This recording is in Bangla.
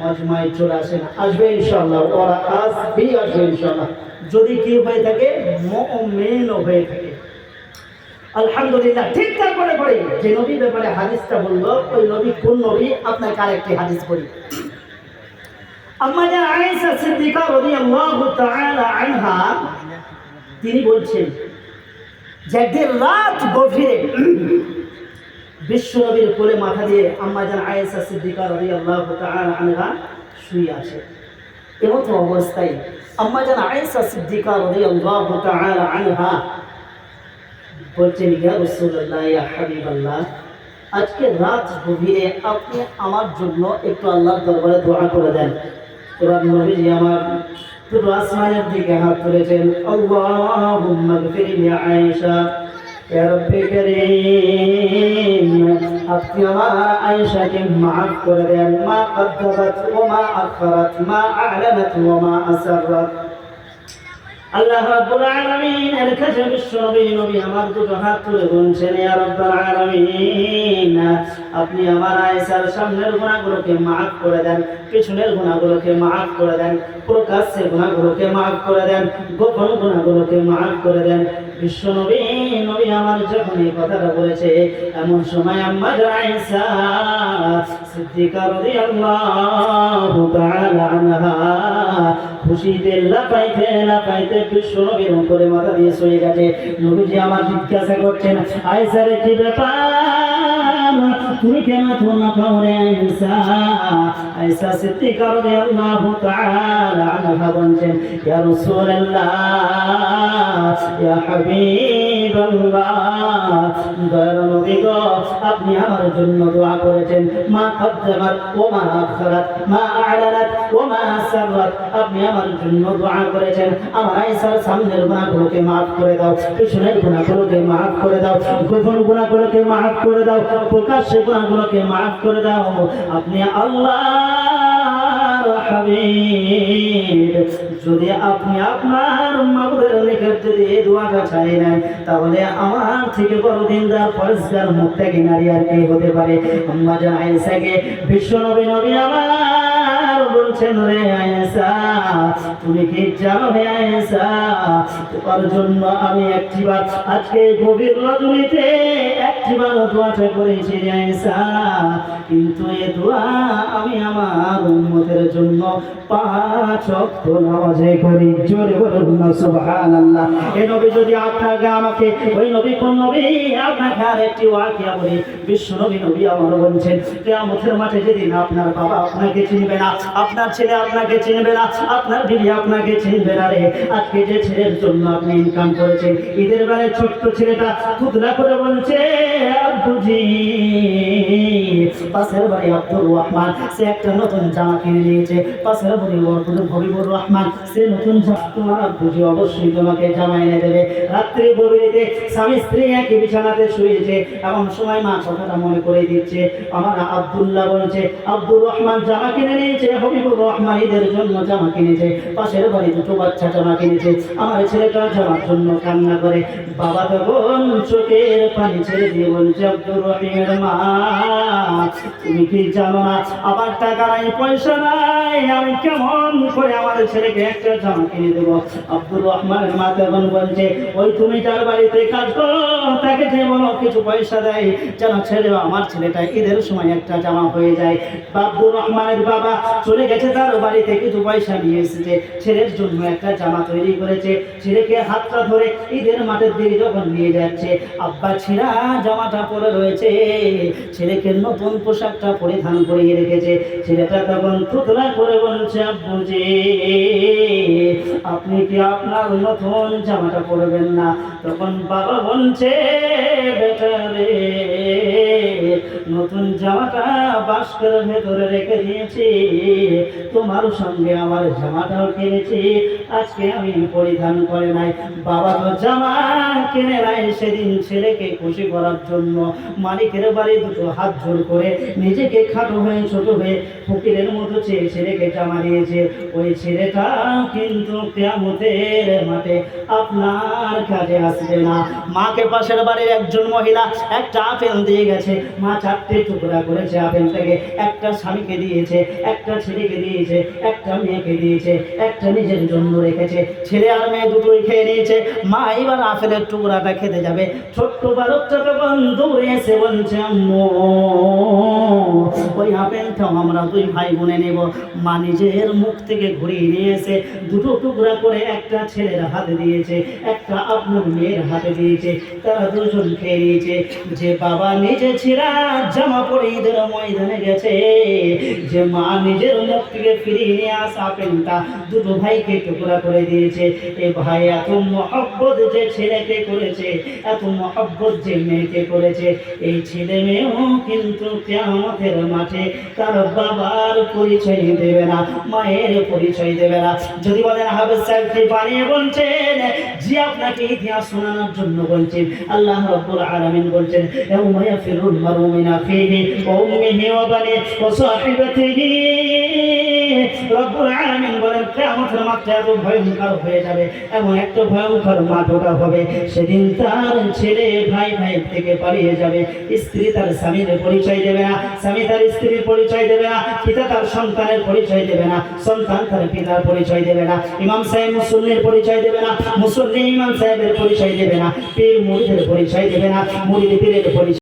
মজমায় চলে আসেন, আসবে ইনশাআল্লাহ, ওরা আসবে ইনশাআল্লাহ, যদি কি হয়ে থাকে মুমিন হয়ে থাকে। আলহামদুলিল্লাহ। ঠিক তারপরে পরে যে নবীর ব্যাপারে হাদিসটা বললো, ওই নবী কোন নবী, আপনাকে আরেকটি হাদিস বলি। আম্মা জান আয়েশা সিদ্দিকা রাদিয়াল্লাহু তাআলা আনহা তিনি বলছেন যে একদিন রাত গভীরে বিশ্ব নবীর কোলে মাথা দিয়ে আম্মা জান আয়েশা সিদ্দিকা রাদিয়াল্লাহু তাআলা আনহা শুয়ে আছে। এমতো অবস্থায় আম্মা জান আয়েশা সিদ্দিকা রাদিয়াল্লাহু তাআলা আনহা বলছেন, ইয়া রাসূলুল্লাহ, ইয়া হাবিবাল্লাহ, আজকে রাত গভীরে আপনি আমার জন্য একটু আল্লাহর দরবারে দোয়া করে দেন। এবার নবীজি আমার পুরো আসমানের দিকে হাত তুলেছেন, আল্লাহুম্মা গফির লি আয়েশা, ইয়া রাব্বি কারীম, আপনি আমার আয়েশাকে মাফ করে দেন, মা কদ্দারাত ওয়া মা আখরাত, মা আ'লানাত ওয়া মা আসরাত। আল্লাহ রাব্বুল আলামিন এর কাছে বিশ্ব নবী আমার দুটো হাত তুলে বলছেন, ইয়া রাব্বুল আলামিন, আপনি আমার আয়েশার সামনের গুনাহগুলোকে maaf করে দেন, পিছনের গুনাহগুলোকে maaf করে দেন, প্রকাশ্যের গুনাহগুলোকে maaf করে দেন, গোপন গুনাহগুলোকে maaf করে দেন। বিশ্ব নবী আমার যখন এই কথাটা বলেছে, এমন সময় আম্মা আয়েশা সিদ্দিকা রাদিয়াল্লাহু তাআলা আনহা খুশিতে লাফাইতে বিশ্ব নবীর উপরে মাথা দিয়ে শুয়ে গেছে। নবীজি আমার জিজ্ঞাসা করছেন, আয়েশা রে কি ব্যাপার, তুমি কেন তোমার খবরে আয়েশা? আয়েশা সিদ্দিকা রাদিয়াল্লাহু তাআলা আনহা বলছেন, ইয়া রাসূলুল্লাহ, ইয়া হাবিবাল্লাহ, দয়ার নবী গো, আপনি আমার জন্য দোয়া করেছেন, মা কদ্দামাত ওয়া মা আখরাত, মা আ'লানাত ওয়া মা আসরাত, আপনি আমার জন্য দোয়া করেছেন আমার আয়েশার সামনের গুনাহগুলোকে maaf করে দাও, পিছনের গুনাহগুলোকে maaf করে দাও, গোপন গুনাহগুলোকে maaf করে দাও, প্রকাশ্যের গুনাহগুলোকে maaf করে দাও। আপনি আল্লাহর হাবিব, যদি আপনি আপনার মাবুদের নিকট যদি এই দোয়াটা চাই নেন, তাহলে আমার থেকে বড় দিনদার পরিষ্কার মুত্তাকি নারী আর কে হতে পারে? আম্মা জান আয়েশাকে বিশ্ব নবী আমার বলছেন, রে আয়েশা, তুমি কি জানো হে আয়েশা, তোমার জন্য আমি একটিবার আজকে গভীর রজনীতে একটিবার দোয়াটা করেছি রে আয়েশা, কিন্তু এই দোয়া আমি আমার উম্মতের জন্য 5 ওয়াক্ত নামাজে করি। জোরে বলুন না সুবহানাল্লাহ। এই নবী যদি আপনাকে আমাকে, ওই নবী কোন নবী, আপনাকে আরেকটি ওয়াকিয়া বলি। বিশ্ব নবী আমার বলছেন, কিয়ামতের মাঠে যেদিন আপনার বাবা আপনাকে চিনবে না, আপনার ছেলে আপনাকে চিনবে না, আপনার বিবি আপনাকে চিনবে না, রে আজকে যে ছেলের জন্য আপনি ইনকাম করেছেন, ঈদের বেলায় ছোট্ট ছেলেটা খুদলা করে বলছে, আব্বুজি, পাশের বাড়ি আব্দুর রহমান সে একটা নতুন জামা কিনে নিয়েছে, পাশের বাড়ি হবিবুর রহমান সে নতুন জামা, তোমার আব্বুজি অবশ্যই তোমাকে জামা এনে দেবে। রাত্রি গভীরে স্বামী স্ত্রী একই বিছানাতে শুয়েছে, এমন সময় মা কথাটা মনে করে দিচ্ছে, আমার আব্দুল্লাহ বলছে, আব্দুর রহমান জামা কিনে নিয়েছে, হবিবুর রহমান ঈদের জন্য জামা কিনেছে, পাশের বাড়ি দুটো বাচ্চা জামা কিনেছে, আমার ছেলেটা জামার জন্য কান্না করে। বাবা তখন চোখের পানি ছেড়ে দিয়ে বলছে, আব্দুর রহিমের মা, তুমি কি জানো না আমার টাকা নাই, পয়সা নাই, আমি কেমন করে আমার ছেলেকে একটা জামা কিনে দেবো? আব্দুর রহমানের মা তখন বলছে, ওই তুমি যার বাড়িতে কাজ করো তাকে যে বলো কিছু পয়সা দেয়, যেন আমার ছেলেটা ঈদের সময় একটা জামা হয়ে যায়। আব্দুর রহমানের বাবা চলে গেছে তার বাড়িতে, কিছু পয়সা নিয়ে এসেছে, ছেলের জন্য একটা জামা তৈরি করেছে, ছেলেকে হাতটা ধরে ঈদের মাঠের দিকে যখন নিয়ে যাচ্ছে, আব্বা ছিঁড়া জামাটা পরে রয়েছে, ছেলেকে নতুন পোশাকটা পরিধান করিয়ে রেখেছে। ছেলেটা তখন থুতলা করে বলছে, আব্বুজি, আপনি কি আপনার নতুন জামাটা পরবেন না? তখন বাবা বলছে, বেটা রে, নতুন জামাটা বাস্কের ভেতরে রেখে দিয়েছি, তোমার সঙ্গে আমার জামাটাও কিনেছি, আজকে আমি পরিধান করে নাই। বাবা তো জামা কিনে নাই, সেদিন ছেলেকে খুশি করার জন্য মালিকের বাড়ি দুটো হাত জোর করে করে নিজেকে খাটো হয়ে ছোট হয়ে ফকিরের মতো ছেলেকে জামা দিয়েছে, ওই ছেলেটা কিন্তু কিয়ামতের মাঠে আপনার কাছে আসবে না। মাকে পাশের বাড়ির একজন মহিলা একটা আপেল দিয়ে গেছে, মা 4টে টুকরা করেছে আপেল থেকে, একটা স্বামীকে দিয়েছে, একটা ছেলেকে দিয়েছে, একটা মেয়েকে দিয়েছে, একটা নিজের জন্য রেখেছে। ছেলে আর মেয়ে দুটোই খেয়ে নিয়েছে। মা এবার আপেলের টুকরাটা খেতে যাবে, ছোট্ট বালকটা তখন দৌড়ে এসে বলছে, আম্মু ওই আপেলটাও আমরা 2 ভাই বোনে নেব। মা নিজের মুখ থেকে ঘুরিয়ে নিয়ে এসে দুটো টুকরা করে একটা ছেলের হাতে দিয়েছে, একটা আপনার মেয়ের হাতে দিয়েছে। তারা দুজন খেয়ে নিয়েছে। যে বাবা নিজে ছেঁড়া জামা পরে ঈদের ময়দানে গেছে, যে মা নিজের মুখ থেকে ফিরিয়ে নিয়ে আসা আপেলটা দুটো ভাইকে টুকরা করে দিয়েছে। এ ভাই এত মহব্বত যে ছেলেকে করেছে, এত মহব্বত যে মেয়েকে করেছে, এই ছেলে মেয়েও কিন্তু কিয়ামতের মাঠে তার বাবার পরিচয় দেবে না, মায়ের পরিচয় দেবে না। যদি বলেন হাফেজ সাহেব কি বানিয়ে বলছেন, জি আপনাকে ইতিহাস শোনানোর জন্য বলছেন। আল্লাহ রাব্বুল আলামিন বলছেন, ইয়াউমা ইয়াফিরুল মারউ মিন আখিহি ওয়া উম্মিহি ওয়া বানিহি ওয়া সাহিবাতিহি। রব্বুল আলামিন বলেন কিয়ামতের মাঠে এত ভয়ঙ্কর হয়ে যাবে, এমন একটা ভয়ঙ্কর মাঠ ওটা হবে, সেদিন তার ছেলে ভাই থেকে পালিয়ে যাবে, স্ত্রী তার স্বামীর পরিচয় দেবে না, স্বামী তার স্ত্রীর পরিচয় দেবে না, পিতা তার সন্তানের পরিচয় দেবে না, সন্তান তার পিতার পরিচয় দেবে না, ইমাম সাহেব মুসল্লির পরিচয় দেবে না, মুসল্লি ইমাম সাহেবের পরিচয় দেবে না, পীর মুরিদের পরিচয় দেবে না, মুরিদ পীরের পরিচয়